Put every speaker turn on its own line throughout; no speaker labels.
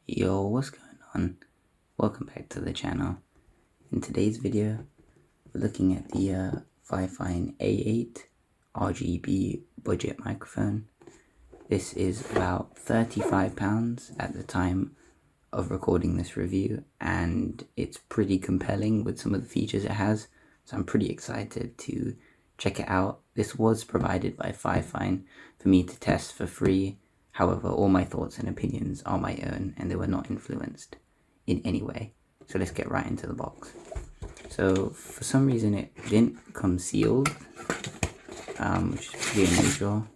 Yo, what's going on? Welcome back to the channel. In today's video, we're looking at the FiFine A8 RGB budget microphone. This is about £35 at the time of recording this review, and it's pretty compelling with some of the features it has, so I'm pretty excited to check it out. This was provided by FiFine for me to test for free. However, all my thoughts and opinions are my own, and they were not influenced in any way. So let's get right into the box. So for some reason it didn't come sealed, which is pretty unusual.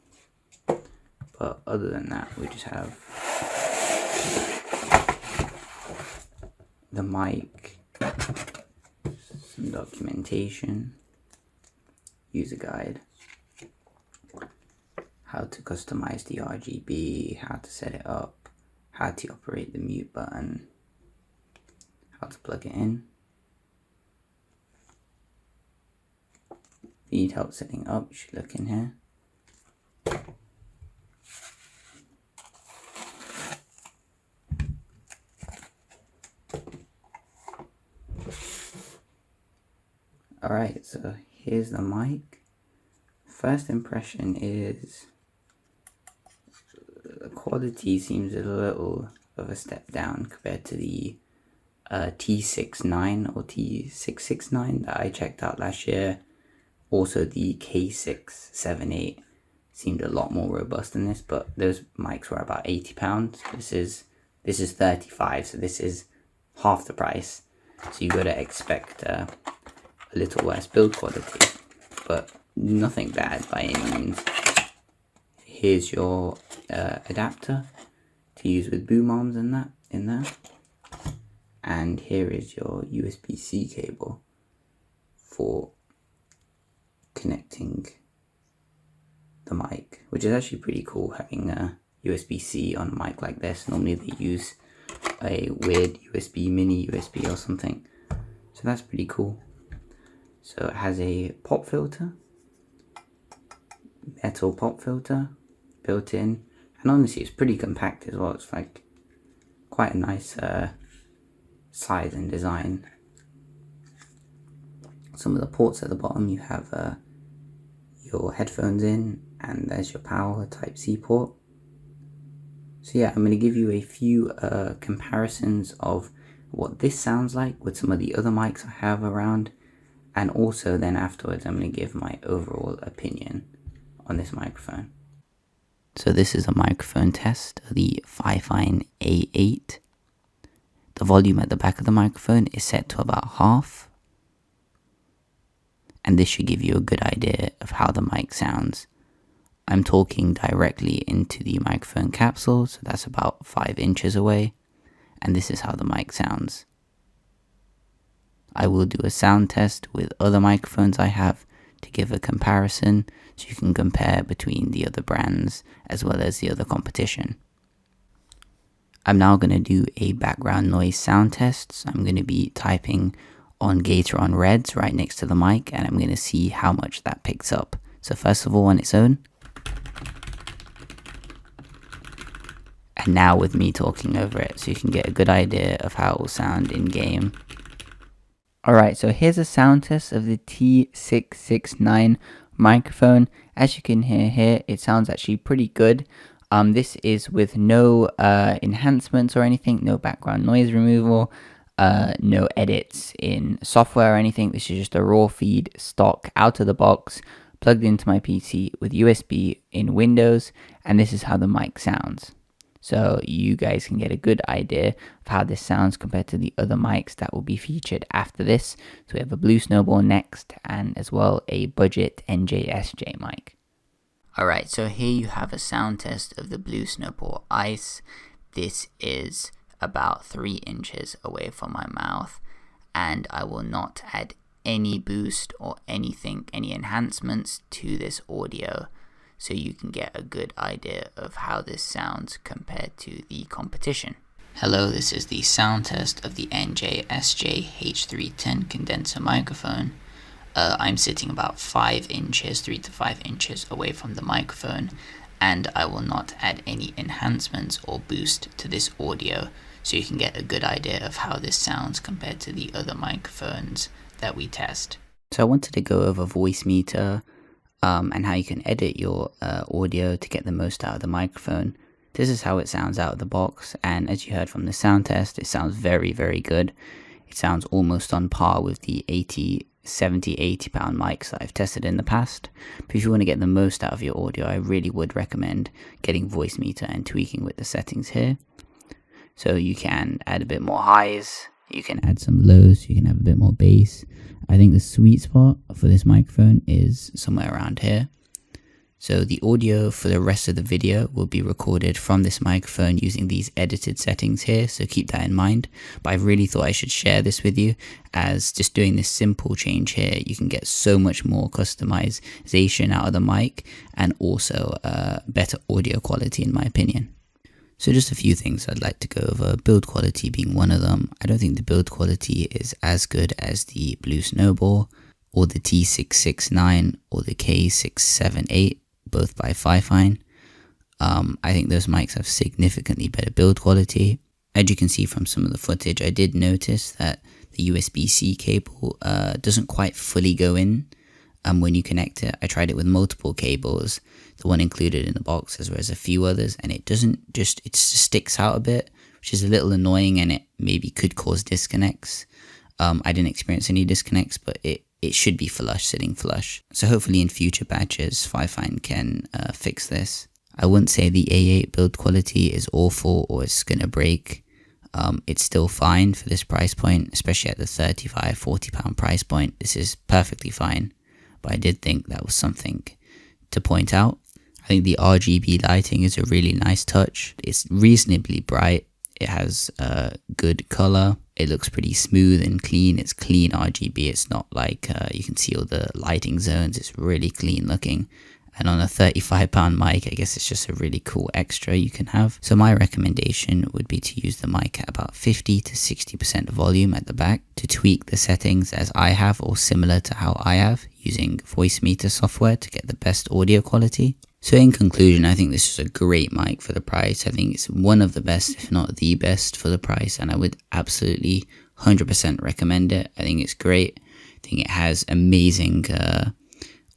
But other than that, we just have the mic, some documentation, user guide, how to customize the RGB, how to set it up, how to operate the mute button, how to plug it in. If you need help setting up, you should look in here. Alright, so here's the mic. First impression is the quality seems a little of a step down compared to the T669 or T669 that I checked out last year. Also the K678 seemed a lot more robust than this, but those mics were about £80. This is 35, so this is half the price. So you gotta expect a little worse build quality, but nothing bad by any means. Here's your adapter to use with boom arms and that in there, and here is your USB-C cable for connecting the mic, which is actually pretty cool having a USB-C on a mic like this. Normally they use a weird USB, mini USB or something, so that's pretty cool. So it has a pop filter, metal pop filter built in, and honestly it's pretty compact as well. It's like quite a nice size and design. Some of the ports at the bottom, you have your headphones in, and there's your power Type-C port. So yeah, I'm going to give you a few comparisons of what this sounds like with some of the other mics I have around, and also then afterwards I'm going to give my overall opinion on this microphone. So this is a microphone test of the FiFine A8. The volume at the back of the microphone is set to about half, and this should give you a good idea of how the mic sounds. I'm talking directly into the microphone capsule, so that's about 5 inches away, and this is how the mic sounds. I will do a sound test with other microphones I have to give a comparison, so you can compare between the other brands as well as the other competition. I'm now going to do a background noise sound test. So I'm going to be typing on Gator on Reds right next to the mic, and I'm going to see how much that picks up. So first of all on its own, and now with me talking over it, so you can get a good idea of how it will sound in game. Alright, so here's a sound test of the T669 microphone. As you can hear here, it sounds actually pretty good. This is with no enhancements or anything, no background noise removal, no edits in software or anything. This is just a raw feed, stock, out of the box, plugged into my PC with USB in Windows, and this is how the mic sounds. So you guys can get a good idea of how this sounds compared to the other mics that will be featured after this. So we have a Blue Snowball next, and as well a budget NJSJ mic. Alright, so here you have a sound test of the Blue Snowball Ice. This is about 3 inches away from my mouth, and I will not add any boost or anything, any enhancements to this audio, so you can get a good idea of how this sounds compared to the competition. Hello, this is the sound test of the NJSJ H310 condenser microphone. I'm sitting about 5 inches, 3 to 5 inches away from the microphone, and I will not add any enhancements or boost to this audio, so you can get a good idea of how this sounds compared to the other microphones that we test. So I wanted to go over Voicemeeter and how you can edit your audio to get the most out of the microphone. This is how it sounds out of the box, and as you heard from the sound test, it sounds very, very good. It sounds almost on par with the 70, 80 pound mics that I've tested in the past. But if you want to get the most out of your audio, I really would recommend getting Voicemeeter and tweaking with the settings here. So you can add a bit more highs, you can add some lows, you can have a bit more bass. I think the sweet spot for this microphone is somewhere around here. So the audio for the rest of the video will be recorded from this microphone using these edited settings here, so keep that in mind. But I really thought I should share this with you, as just doing this simple change here, you can get so much more customization out of the mic and also better audio quality in my opinion. So just a few things I'd like to go over, build quality being one of them. I don't think the build quality is as good as the Blue Snowball or the T669 or the K678, both by FiFine. I think those mics have significantly better build quality. As you can see from some of the footage, I did notice that the USB-C cable doesn't quite fully go in when you connect it. I tried it with multiple cables, the one included in the box as well as a few others, and it just sticks out a bit, which is a little annoying, and it maybe could cause disconnects. I didn't experience any disconnects, but it should be flush, sitting flush. So hopefully in future batches, FiFine can fix this. I wouldn't say the A8 build quality is awful or it's gonna break. It's still fine for this price point, especially at the 35, 40 pound price point. This is perfectly fine, but I did think that was something to point out. I think the RGB lighting is a really nice touch. It's reasonably bright. It has good color. It looks pretty smooth and clean. It's clean RGB. It's not like you can see all the lighting zones. It's really clean looking. And on a 35 pound mic, I guess it's just a really cool extra you can have. So my recommendation would be to use the mic at about 50 to 60% volume at the back to tweak the settings as I have, or similar to how I have, using Voicemeeter software to get the best audio quality. So in conclusion, I think this is a great mic for the price. I think it's one of the best, if not the best, for the price, and I would absolutely 100% recommend it. I think it's great. I think it has amazing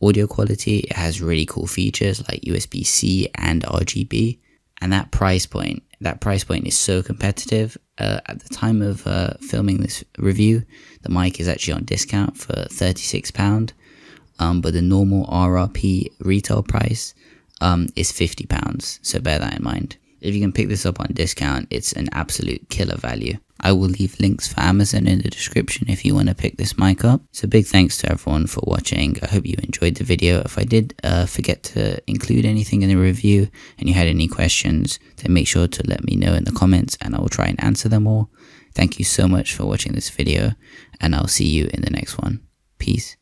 audio quality. It has really cool features like USB-C and RGB, and that price point is so competitive. At the time of filming this review, the mic is actually on discount for £36, but the normal RRP retail price is £50, so bear that in mind. If you can pick this up on discount, it's an absolute killer value. I will leave links for Amazon in the description if you want to pick this mic up. So big thanks to everyone for watching. I hope you enjoyed the video. If I did forget to include anything in the review and you had any questions, then make sure to let me know in the comments and I will try and answer them all. Thank you so much for watching this video, and I'll see you in the next one. Peace.